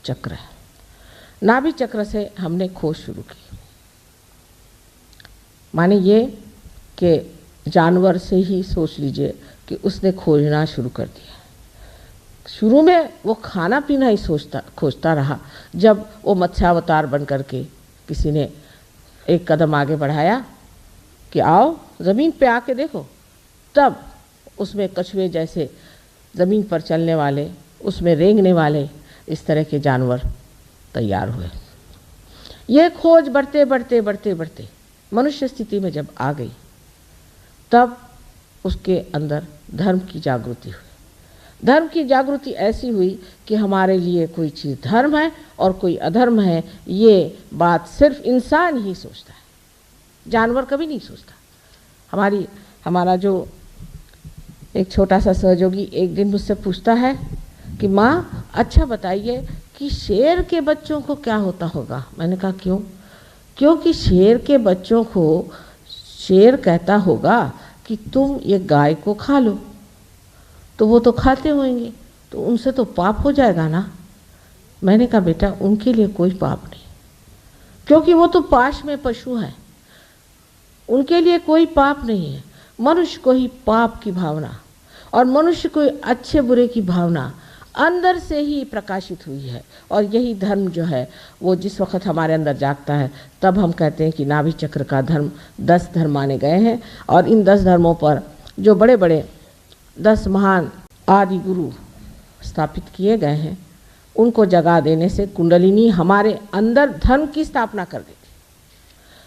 चक्र है। नाभि चक्र से हमने खोज शुरू की। माने ये कि जानवर से ही सोच लीजिए कि उसने खोजना शुरू कर दिया। शुरू में वो खाना पीना ही खोजता रहा। जब वो मत्स्यावतार बन करके किसी ने एक कदम आगे बढ़ाया कि आओ ज़मीन पे आके देखो, तब उसमें कछुए जैसे ज़मीन पर चलने वाले, उसमें रेंगने वाले इस तरह के जानवर तैयार हुए। ये खोज बढ़ते बढ़ते बढ़ते बढ़ते मनुष्य स्थिति में जब आ गई, तब उसके अंदर धर्म की जागृति हुई। धर्म की जागृति ऐसी हुई कि हमारे लिए कोई चीज़ धर्म है और कोई अधर्म है, ये बात सिर्फ इंसान ही सोचता है, जानवर कभी नहीं सोचता। हमारा जो एक छोटा सा सहयोगी एक दिन मुझसे पूछता है कि माँ अच्छा बताइए कि शेर के बच्चों को क्या होता होगा। मैंने कहा क्यों? क्योंकि शेर के बच्चों को शेर कहता होगा कि तुम ये गाय को खा लो, तो वो तो खाते होंगे, तो उनसे तो पाप हो जाएगा ना। मैंने कहा बेटा उनके लिए कोई पाप नहीं, क्योंकि वो तो पाश में पशु हैं, उनके लिए कोई पाप नहीं है। मनुष्य को ही पाप की भावना और मनुष्य को अच्छे बुरे की भावना अंदर से ही प्रकाशित हुई है। और यही धर्म जो है वो जिस वक्त हमारे अंदर जागता है, तब हम कहते हैं कि नाभि चक्र का धर्म 10 धर्म माने गए हैं। और इन 10 धर्मों पर जो बड़े बड़े 10 महान आदि गुरु स्थापित किए गए हैं, उनको जगा देने से कुंडलिनी हमारे अंदर धर्म की स्थापना कर देती।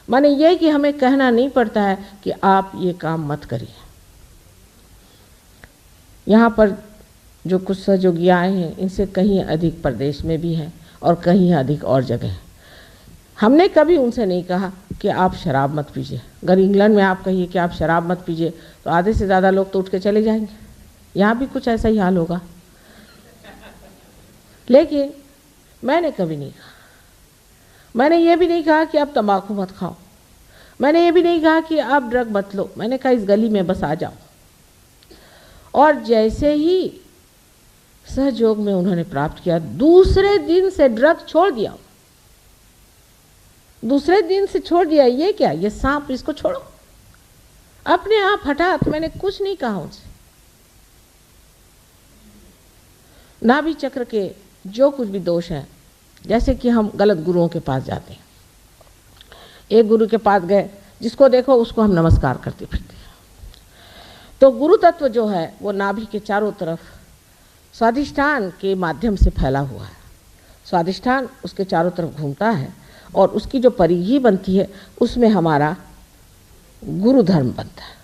माने ये कि हमें कहना नहीं पड़ता है कि आप ये काम मत करिए। यहाँ पर जो कुछ सहयोगी आए हैं, इनसे कहीं अधिक प्रदेश में भी हैं और कहीं अधिक और जगह हैं। हमने कभी उनसे नहीं कहा कि आप शराब मत पीजिए। अगर इंग्लैंड में आप कहिए कि आप शराब मत पीजिए, तो आधे से ज़्यादा लोग तो उठ के चले जाएंगे। यहाँ भी कुछ ऐसा ही हाल होगा। लेकिन मैंने कभी नहीं कहा। मैंने ये भी नहीं कहा कि आप तंबाकू मत खाओ, मैंने ये भी नहीं कहा कि आप ड्रग मत लो। मैंने कहा इस गली में बस आ जाओ। और जैसे ही सहयोग में उन्होंने प्राप्त किया, दूसरे दिन से ड्रग छोड़ दिया। दूसरे दिन से छोड़ दिया। ये क्या, ये सांप, इसको छोड़ो, अपने आप हटा। तो मैंने कुछ नहीं कहा उनसे। नाभि चक्र के जो कुछ भी दोष हैं, जैसे कि हम गलत गुरुओं के पास जाते हैं। एक गुरु के पास गए, जिसको देखो उसको हम नमस्कार करते फिरते हैं। तो गुरु तत्व जो है वो नाभि के चारों तरफ स्वादिष्ठान के माध्यम से फैला हुआ है। स्वादिष्ठान उसके चारों तरफ घूमता है और उसकी जो परिधि बनती है उसमें हमारा गुरु धर्म बनता है।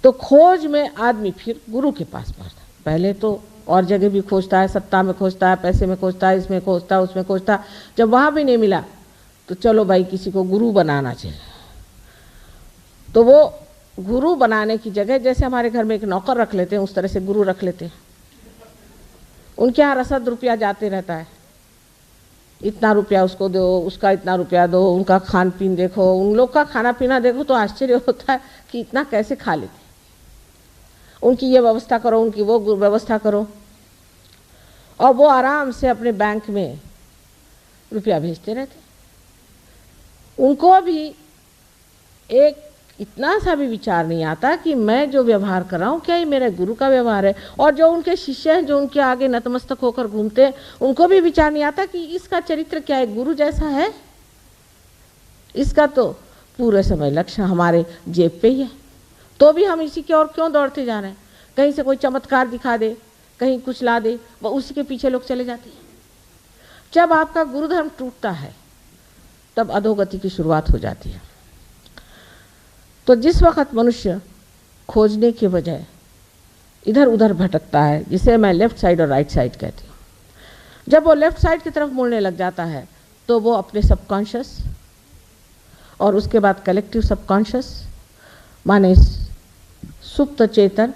तो खोज में आदमी फिर गुरु के पास पहुंचता। पहले तो और जगह भी खोजता है, सत्ता में खोजता है, पैसे में खोजता है, इसमें खोजता है, उसमें खोजता है। जब वहाँ भी नहीं मिला तो चलो भाई किसी को गुरु बनाना चाहिए। तो वो गुरु बनाने की जगह जैसे हमारे घर में एक नौकर रख लेते हैं, उस तरह से गुरु रख लेते हैं। उनके यहाँ रसद रुपया जाते रहता है, इतना रुपया उसको दो, उसका इतना रुपया दो, उनका खान पीन देखो, उन लोग का खाना पीना देखो तो आश्चर्य होता है कि इतना कैसे खा लेते। उनकी ये व्यवस्था करो, उनकी वो व्यवस्था करो, और वो आराम से अपने बैंक में रुपया भेजते रहते। उनको भी एक इतना सा भी विचार नहीं आता कि मैं जो व्यवहार कर रहा हूँ क्या ये मेरे गुरु का व्यवहार है। और जो उनके शिष्य हैं, जो उनके आगे नतमस्तक होकर घूमते हैं, उनको भी विचार नहीं आता कि इसका चरित्र क्या है, गुरु जैसा है। इसका तो पूरे समय लक्ष्य हमारे जेब पे ही है, तो भी हम इसी की ओर क्यों दौड़ते जा रहे हैं। कहीं से कोई चमत्कार दिखा दे, कहीं कुछ ला दे, वो उसी के पीछे लोग चले जाते हैं। जब आपका गुरुधर्म टूटता है तब अधोगति की शुरुआत हो जाती है। तो जिस वक्त मनुष्य खोजने के बजाय इधर उधर भटकता है, जिसे मैं लेफ्ट साइड और राइट साइड कहती हूँ, जब वो लेफ्ट साइड की तरफ मुड़ने लग जाता है तो वो अपने सबकॉन्शियस और उसके बाद कलेक्टिव सबकॉन्शियस माने सुप्त चेतन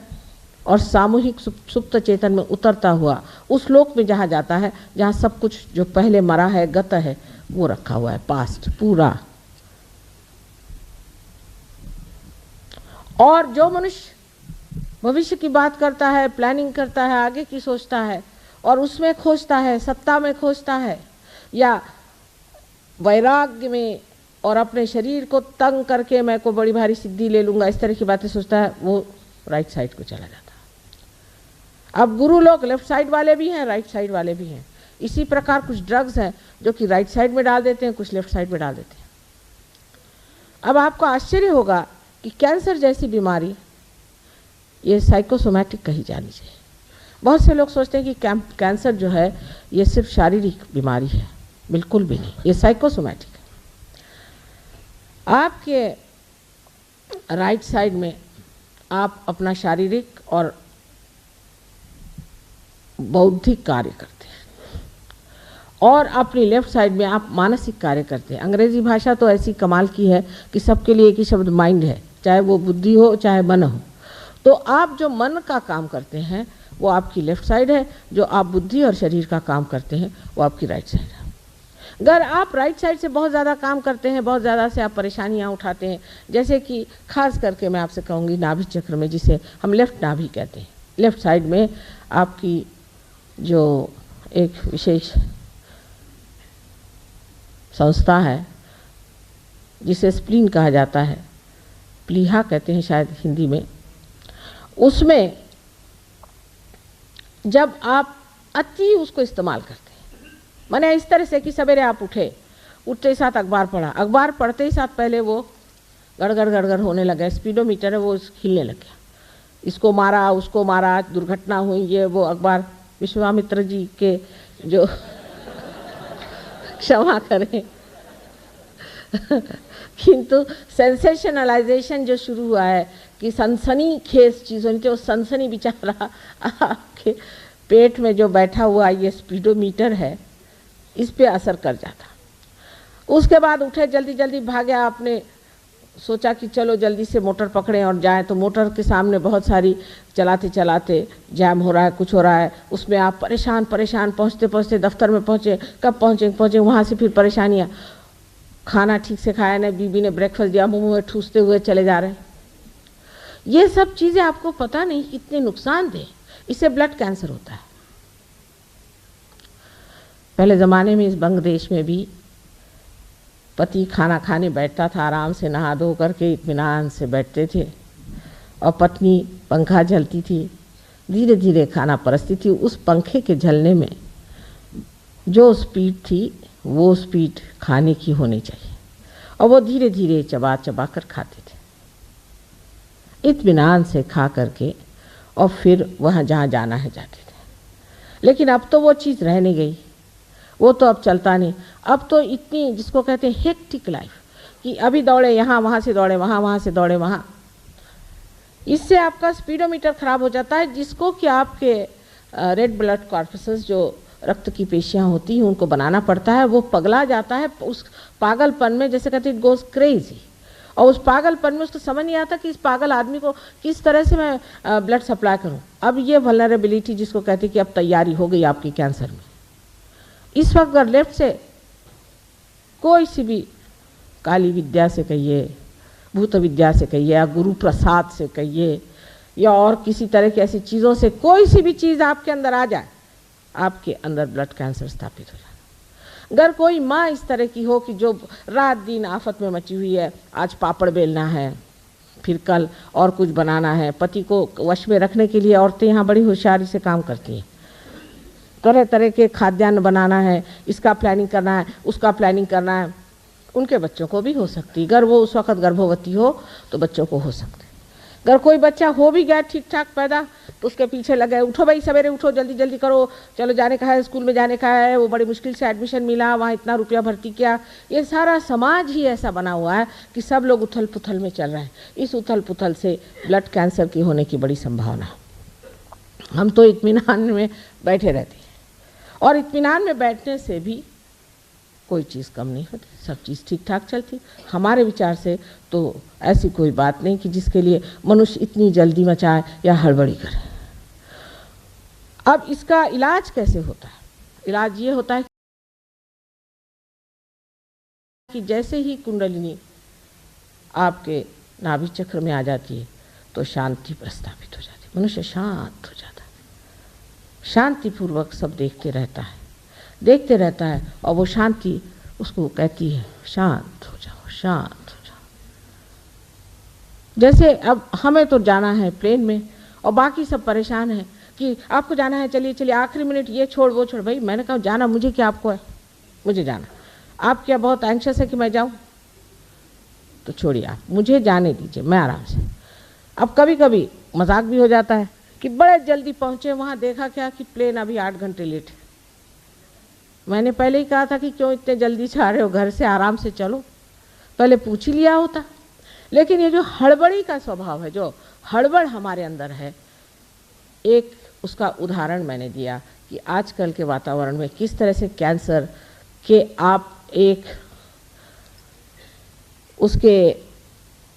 और सामूहिक सुप्त चेतन में उतरता हुआ उस लोक में जहाँ जाता है जहाँ सब कुछ जो पहले मरा है, गत है, वो रखा हुआ है, पास्ट पूरा। और जो मनुष्य भविष्य की बात करता है, प्लानिंग करता है, आगे की सोचता है, और उसमें खोजता है, सत्ता में खोजता है, या वैराग्य में और अपने शरीर को तंग करके मैं को बड़ी भारी सिद्धि ले लूँगा, इस तरह की बातें सोचता है, वो राइट साइड को चला जाता है। अब गुरु लोग लेफ्ट साइड वाले भी हैं, राइट साइड वाले भी हैं। इसी प्रकार कुछ ड्रग्स हैं जो कि राइट साइड में डाल देते हैं, कुछ लेफ्ट साइड में डाल देते हैं। अब आपको आश्चर्य होगा कि कैंसर जैसी बीमारी ये साइकोसोमैटिक कही जानी चाहिए। बहुत से लोग सोचते हैं कि कैंसर जो है ये सिर्फ शारीरिक बीमारी है, बिल्कुल भी नहीं, ये साइकोसोमैटिक है। आपके राइट साइड में आप अपना शारीरिक और बौद्धिक कार्य करते हैं और अपनी लेफ्ट साइड में आप मानसिक कार्य करते हैं। अंग्रेजी भाषा तो ऐसी कमाल की है कि सबके लिए एक ही शब्द माइंड है, चाहे वो बुद्धि हो चाहे मन हो। तो आप जो मन का काम करते हैं वो आपकी लेफ्ट साइड है, जो आप बुद्धि और शरीर का काम करते हैं वो आपकी राइट साइड है। अगर आप राइट साइड से बहुत ज़्यादा काम करते हैं, बहुत ज़्यादा से आप परेशानियां उठाते हैं, जैसे कि खास करके मैं आपसे कहूँगी नाभि चक्र में, जिसे हम लेफ्ट नाभि कहते हैं, लेफ्ट साइड में आपकी जो एक विशेष संस्था है जिसे स्प्लीन कहा जाता है, प्लीहा कहते हैं शायद हिंदी में, उसमें जब आप अति उसको इस्तेमाल करते हैं, माने इस तरह से कि सवेरे आप उठते ही साथ अखबार पढ़ा, अखबार पढ़ते ही साथ पहले वो गड़गड़ गड़गड़ होने लगा, स्पीडोमीटर है वो हिलने लग गया, इसको मारा उसको मारा, दुर्घटना हुई, ये वो। अखबार विश्वामित्र जी के जो क्षमा करें किंतु सेंसेशनलाइजेशन जो शुरू हुआ है कि सनसनी खेज चीज़ों की, वो सनसनी बेचारा आपके पेट में जो बैठा हुआ ये स्पीडोमीटर है इस पे असर कर जाता। उसके बाद उठे, जल्दी जल्दी भागे, आपने सोचा कि चलो जल्दी से मोटर पकड़ें और जाएं, तो मोटर के सामने बहुत सारी चलाते चलाते जैम हो रहा है, कुछ हो रहा है, उसमें आप परेशान पहुँचते पहुँचते दफ्तर में पहुँचे, कब पहुँचे वहाँ से फिर परेशानियाँ, खाना ठीक से खाया नहीं, बीबी ने ब्रेकफास्ट दिया, मुँह में ठूसते हुए चले जा रहे हैं। ये सब चीज़ें आपको पता नहीं कितने नुकसानदेह, इससे ब्लड कैंसर होता है। पहले ज़माने में इस बंग देश में भी पति खाना खाने बैठता था, आराम से नहा धो करके इत्मीनान से बैठते थे और पत्नी पंखा झलती थी, धीरे धीरे खाना परसती थी। उस पंखे के झलने में जो स्पीड थी वो स्पीड खाने की होनी चाहिए और वो धीरे धीरे चबा चबा कर खाते थे, इत्मीनान से खा करके, और फिर वहाँ जहाँ जाना है जाते थे। लेकिन अब तो वो चीज़ रह नहीं गई, वो तो अब चलता नहीं। अब तो इतनी, जिसको कहते हैं हेक्टिक लाइफ, कि अभी दौड़े यहाँ, वहाँ से दौड़े वहाँ, वहाँ से दौड़े वहाँ, इससे आपका स्पीडोमीटर खराब हो जाता है, जिसको कि आपके रेड ब्लड कॉर्पसेस जो रक्त की पेशियाँ होती हैं उनको बनाना पड़ता है, वो पगला जाता है उस पागलपन में, जैसे कहते हैं इट गोज क्रेजी। और उस पागलपन में उसको समझ नहीं आता कि इस पागल आदमी को किस तरह से मैं ब्लड सप्लाई करूं। अब ये वल्नरेबिलिटी जिसको कहते हैं कि अब तैयारी हो गई आपकी कैंसर में। इस वक्त अगर लेफ्ट से कोई सी भी काली विद्या से कहिए, भूत विद्या से कहिए, या गुरु प्रसाद से कहिए, या और किसी तरह की ऐसी चीज़ों से कोई सी भी चीज़ आपके अंदर आ जाए, आपके अंदर ब्लड कैंसर स्थापित हो जाए। अगर कोई माँ इस तरह की हो कि जो रात दिन आफत में मची हुई है, आज पापड़ बेलना है, फिर कल और कुछ बनाना है, पति को वश में रखने के लिए औरतें यहाँ बड़ी होशियारी से काम करती हैं, तरह तरह के खाद्यान्न बनाना है, इसका प्लानिंग करना है, उसका प्लानिंग करना है। उनके बच्चों को भी हो सकती है, अगर वो उस वक़्त गर्भवती हो तो बच्चों को हो सकते हैं। अगर कोई बच्चा हो भी गया ठीक ठाक पैदा तो उसके पीछे लगे, उठो भाई सवेरे उठो, जल्दी जल्दी करो, चलो जाने का है, स्कूल में जाने का है, वो बड़ी मुश्किल से एडमिशन मिला, वहाँ इतना रुपया भर्ती किया। ये सारा समाज ही ऐसा बना हुआ है कि सब लोग उथल पुथल में चल रहे हैं। इस उथल पुथल से ब्लड कैंसर की होने की बड़ी संभावना है। हम तो इत्मीनान में बैठे रहते हैं, और इत्मीनान में बैठने से भी कोई चीज़ कम नहीं होती, सब चीज़ ठीक ठाक चलती। हमारे विचार से तो ऐसी कोई बात नहीं कि जिसके लिए मनुष्य इतनी जल्दी मचाए या हड़बड़ी करे। अब इसका इलाज कैसे होता है? इलाज ये होता है कि जैसे ही कुंडलिनी आपके नाभि चक्र में आ जाती है तो शांति प्रस्थापित हो जाती है, मनुष्य शांत हो जाता है। शांतिपूर्वक सब देखते रहता है और वो शांति उसको कहती है शांत हो जाओ, शांत हो जाओ। जैसे अब हमें तो जाना है प्लेन में और बाकी सब परेशान हैं कि आपको जाना है, चलिए चलिए, आखिरी मिनट ये छोड़ वो छोड़। भाई मैंने कहा जाना मुझे क्या, आपको है, मुझे जाना। आप क्या बहुत एंक्शस है कि मैं जाऊं? तो छोड़िए, आप मुझे जाने दीजिए, मैं आराम से। अब कभी कभी मजाक भी हो जाता है कि बड़े जल्दी पहुंचे, वहां देखा क्या कि प्लेन अभी 8 घंटे लेट है। मैंने पहले ही कहा था कि क्यों इतने जल्दी जा रहे हो, घर से आराम से चलो, पहले पूछ ही लिया होता। लेकिन ये जो हड़बड़ी का स्वभाव है, जो हड़बड़ हमारे अंदर है, एक उसका उदाहरण मैंने दिया कि आजकल के वातावरण में किस तरह से कैंसर के आप एक उसके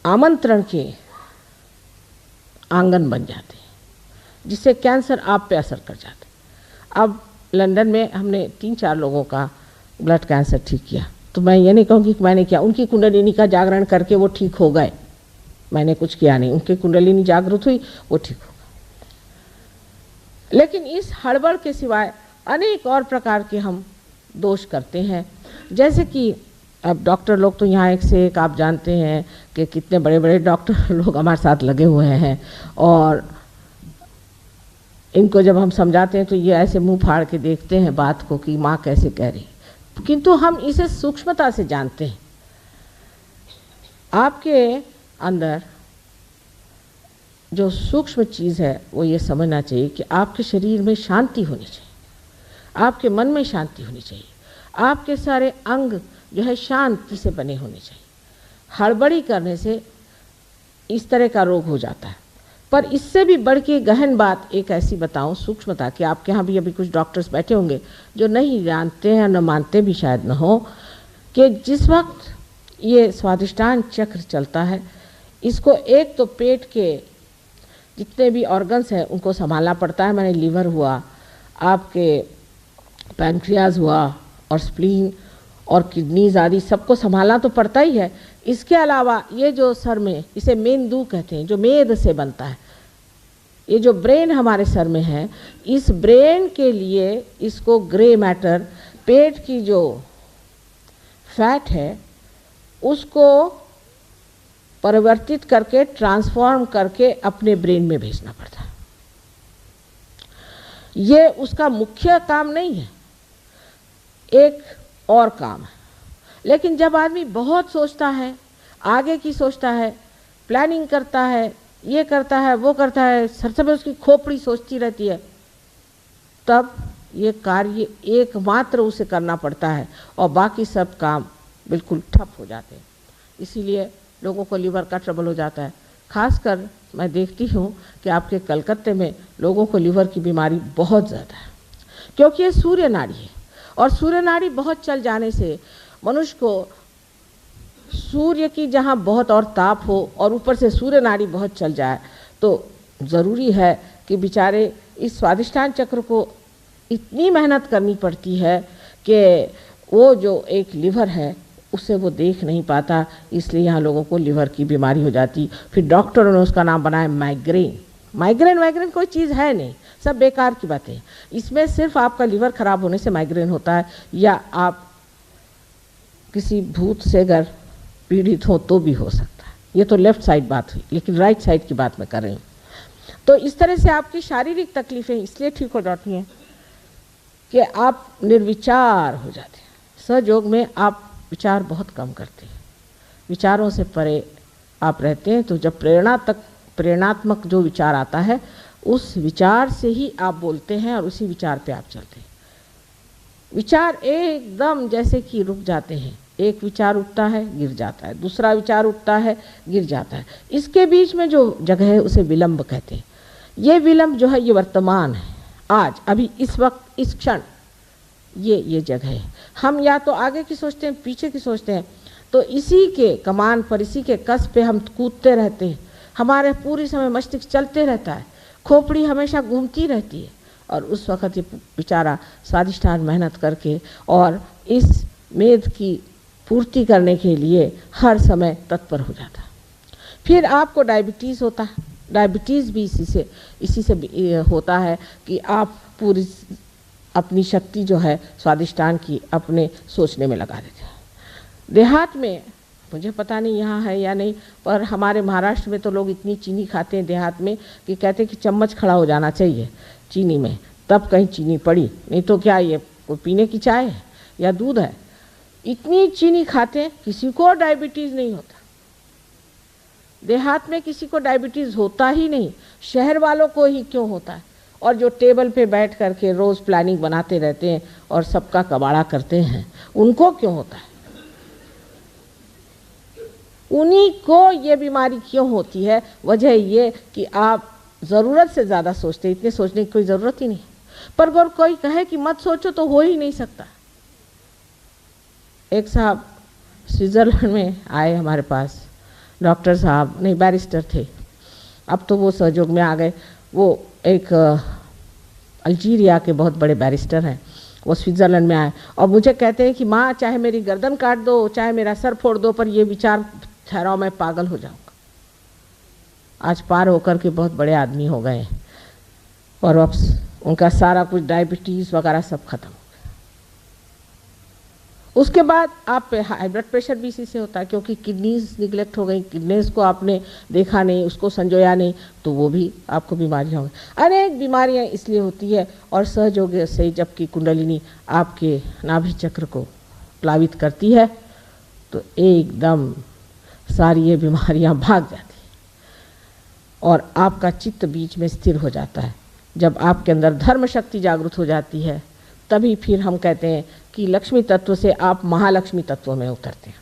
आमंत्रण के आंगन बन जाते हैं, जिससे कैंसर आप पे असर कर जाता है। अब लंदन में हमने 3-4 लोगों का ब्लड कैंसर ठीक किया, तो मैं ये नहीं कहूँगी कि मैंने किया, उनकी कुंडलिनी का जागरण करके वो ठीक हो गए, मैंने कुछ किया नहीं, उनकी कुंडलिनी जागृत हुई, वो ठीक हो गए। लेकिन इस हड़बड़ के सिवाय अनेक और प्रकार के हम दोष करते हैं। जैसे कि अब डॉक्टर लोग तो यहाँ एक से एक, आप जानते हैं कि कितने बड़े बड़े डॉक्टर लोग हमारे साथ लगे हुए हैं, और इनको जब हम समझाते हैं तो ये ऐसे मुंह फाड़ के देखते हैं बात को कि माँ कैसे कह रही, किंतु हम इसे सूक्ष्मता से जानते हैं। आपके अंदर जो सूक्ष्म चीज़ है वो ये समझना चाहिए कि आपके शरीर में शांति होनी चाहिए, आपके मन में शांति होनी चाहिए, आपके सारे अंग जो है शांति से बने होने चाहिए। हड़बड़ी करने से इस तरह का रोग हो जाता है। पर इससे भी बढ़ के गहन बात एक ऐसी बताऊं, सूक्ष्मता, कि आपके यहाँ भी अभी कुछ डॉक्टर्स बैठे होंगे जो नहीं जानते हैं, न मानते भी शायद न हो, कि जिस वक्त ये स्वादिष्टान चक्र चलता है, इसको एक तो पेट के जितने भी ऑर्गन्स हैं उनको संभालना पड़ता है। मैंने लीवर हुआ, आपके पैंक्रियाज हुआ, और स्प्लीन और किडनीज आदि सबको संभालना तो पड़ता ही है। इसके अलावा ये जो सर में, इसे मेंदू कहते हैं, जो मेद से बनता है, ये जो ब्रेन हमारे सर में है, इस ब्रेन के लिए इसको ग्रे मैटर, पेट की जो फैट है उसको परिवर्तित करके, ट्रांसफॉर्म करके अपने ब्रेन में भेजना पड़ता है। ये उसका मुख्य काम नहीं है, एक और काम है। लेकिन जब आदमी बहुत सोचता है, आगे की सोचता है, प्लानिंग करता है, ये करता है, वो करता है, हर समय उसकी खोपड़ी सोचती रहती है, तब ये कार्य एकमात्र उसे करना पड़ता है और बाकी सब काम बिल्कुल ठप हो जाते हैं। इसीलिए लोगों को लीवर का ट्रबल हो जाता है। खासकर मैं देखती हूँ कि आपके कलकत्ते में लोगों को लीवर की बीमारी बहुत ज़्यादा है, क्योंकि ये सूर्य नाड़ी है, और सूर्य नाड़ी बहुत चल जाने से मनुष्य को सूर्य की जहाँ बहुत और ताप हो और ऊपर से सूर्य नाड़ी बहुत चल जाए, तो ज़रूरी है कि बेचारे इस स्वादिष्टान चक्र को इतनी मेहनत करनी पड़ती है कि वो जो एक लीवर है उससे वो देख नहीं पाता, इसलिए यहाँ लोगों को लीवर की बीमारी हो जाती। फिर डॉक्टरों ने उसका नाम बनाया माइग्रेन। माइग्रेन कोई चीज़ है नहीं, सब बेकार की बातें। इसमें सिर्फ आपका लीवर खराब होने से माइग्रेन होता है, या आप किसी भूत से अगर पीड़ित हो तो भी हो सकता है। ये तो लेफ्ट साइड बात हुई, लेकिन राइट साइड की बात मैं कर रही हूँ। तो इस तरह से आपकी शारीरिक तकलीफ़ें इसलिए ठीक हो जाती हैं कि आप निर्विचार हो जाते हैं। सहयोग में आप विचार बहुत कम करते हैं, विचारों से परे आप रहते हैं। तो जब प्रेरणात्मक जो विचार आता है, उस विचार से ही आप बोलते हैं और उसी विचार पे आप चलते हैं। विचार एकदम जैसे कि रुक जाते हैं, एक विचार उठता है गिर जाता है, दूसरा विचार उठता है गिर जाता है। इसके बीच में जो जगह है उसे विलंब कहते हैं। ये विलंब जो है ये वर्तमान है, आज, अभी, इस वक्त, इस क्षण, ये जगह है। हम या तो आगे की सोचते हैं, पीछे की सोचते हैं, तो इसी के कमान पर, इसी के कस पे हम कूदते रहते हैं। हमारे पूरी समय मस्तिष्क चलते रहता है, खोपड़ी हमेशा घूमती रहती है, और उस वक़्त ये बेचारा स्वादिष्टान मेहनत करके और इस मेद की पूर्ति करने के लिए हर समय तत्पर हो जाता है। फिर आपको डायबिटीज़ होता है, डायबिटीज़ भी इसी से होता है कि आप पूरी अपनी शक्ति जो है स्वादिष्टान की अपने सोचने में लगा देते हैं। देहात में मुझे पता नहीं यहाँ है या नहीं, पर हमारे महाराष्ट्र में तो लोग इतनी चीनी खाते हैं देहात में कि कहते हैं कि चम्मच खड़ा हो जाना चाहिए चीनी में, तब कहीं चीनी पड़ी, नहीं तो क्या ये कोई पीने की चाय है या दूध है। इतनी चीनी खाते हैं, किसी को डायबिटीज़ नहीं होता। देहात में किसी को डायबिटीज़ होता ही नहीं, शहर वालों को ही क्यों होता है। और जो टेबल पे बैठ करके रोज़ प्लानिंग बनाते रहते हैं और सबका कबाड़ा करते हैं, उनको क्यों होता है। उन्हीं को ये बीमारी क्यों होती है, वजह ये कि आप ज़रूरत से ज़्यादा सोचते हैं। इतने सोचने की कोई ज़रूरत ही नहीं, पर अगर कोई कहे कि मत सोचो तो हो ही नहीं सकता। एक साहब स्विट्ज़रलैंड में आए हमारे पास, डॉक्टर साहब नहीं बैरिस्टर थे, अब तो वो सहयोग में आ गए। वो एक अल्जीरिया के बहुत बड़े बैरिस्टर हैं, वो स्विट्ज़रलैंड में आए और मुझे कहते हैं कि माँ चाहे मेरी गर्दन काट दो, चाहे मेरा सर फोड़ दो, पर ये विचार ठहराओ मैं पागल हो जाऊंगा। आज पार होकर के बहुत बड़े आदमी हो गए और अब उनका सारा कुछ डायबिटीज़ वगैरह सब खत्म हो गया। उसके बाद आप पे हाई ब्लड प्रेशर भी इसी से होता है, क्योंकि किडनीज निगलेक्ट हो गई, किडनीज को आपने देखा नहीं, उसको संजोया नहीं, तो वो भी आपको बीमारियाँ हो गई। अनेक बीमारियाँ इसलिए होती है। और सहयोग से जबकि कुंडलिनी आपके नाभि चक्र को प्लावित करती है तो एकदम सारी ये बीमारियां भाग जाती हैं और आपका चित्त बीच में स्थिर हो जाता है। जब आपके अंदर धर्म शक्ति जागृत हो जाती है, तभी फिर हम कहते हैं कि लक्ष्मी तत्व से आप महालक्ष्मी तत्व में उतरते हैं।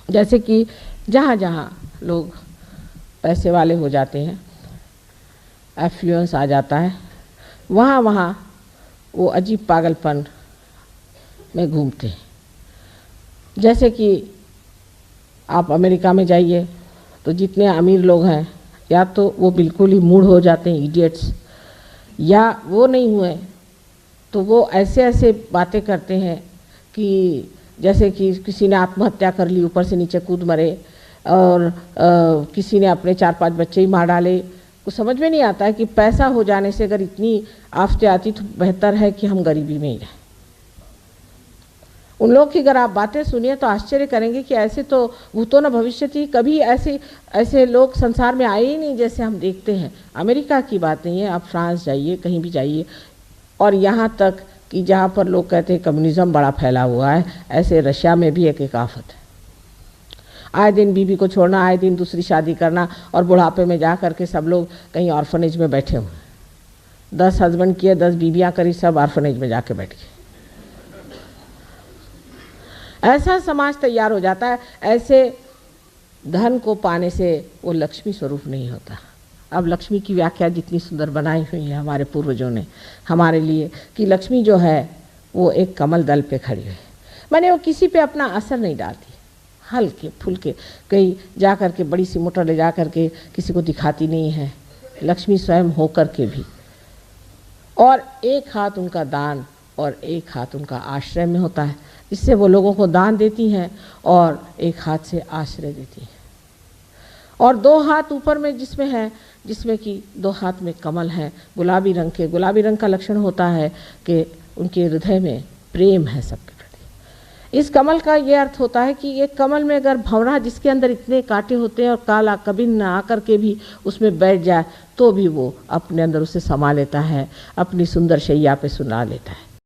जैसे कि जहाँ जहाँ लोग पैसे वाले हो जाते हैं, एफ्लुएंस आ जाता है, वहाँ वहाँ वो अजीब पागलपन में घूमते हैं। जैसे कि आप अमेरिका में जाइए तो जितने अमीर लोग हैं, या तो वो बिल्कुल ही मूड हो जाते हैं, इडियट्स, या वो नहीं हुए तो वो ऐसे ऐसे बातें करते हैं कि जैसे कि किसी ने आत्महत्या कर ली, ऊपर से नीचे कूद मरे, और किसी ने अपने 4-5 बच्चे ही मार डाले। कुछ समझ में नहीं आता है कि पैसा हो जाने से अगर इतनी आफतें आती तो बेहतर है कि हम गरीबी में ही रहें। उन लोग की अगर आप बातें सुनिए तो आश्चर्य करेंगे कि ऐसे तो भूतो न भविष्यति, कभी ऐसे लोग संसार में आए ही नहीं जैसे हम देखते हैं। अमेरिका की बात नहीं है, आप फ्रांस जाइए, कहीं भी जाइए, और यहाँ तक कि जहाँ पर लोग कहते हैं कम्युनिज्म बड़ा फैला हुआ है, ऐसे रशिया में भी एक आफत है। आए दिन बीवी को छोड़ना, आए दिन दूसरी शादी करना, और बुढ़ापे में जा करके सब लोग कहीं ऑर्फनेज में बैठे हुए। 10 हस्बैंड किए, 10 बीवियाँ करी, सब ऑर्फनेज में जाके बैठ गए। ऐसा समाज तैयार हो जाता है। ऐसे धन को पाने से वो लक्ष्मी स्वरूप नहीं होता। अब लक्ष्मी की व्याख्या जितनी सुंदर बनाई हुई है हमारे पूर्वजों ने हमारे लिए, कि लक्ष्मी जो है वो एक कमल दल पे खड़ी है, माने वो किसी पे अपना असर नहीं डालती, हल्के फुल्के कहीं जा कर के बड़ी सी मोटर ले जा कर के किसी को दिखाती नहीं है, लक्ष्मी स्वयं होकर के भी। और एक हाथ उनका दान और एक हाथ उनका आश्रय में होता है, इससे वो लोगों को दान देती हैं और एक हाथ से आश्रय देती हैं। और 2 हाथ ऊपर में जिसमें है, जिसमें कि 2 हाथ में कमल हैं गुलाबी रंग के। गुलाबी रंग का लक्षण होता है कि उनके हृदय में प्रेम है सबके प्रति। इस कमल का ये अर्थ होता है कि ये कमल में अगर भंवरा जिसके अंदर इतने कांटे होते हैं और काला कभी न आकर के भी उसमें बैठ जाए तो भी वो अपने अंदर उसे समा लेता है, अपनी सुंदर शैया पे सुला लेता है।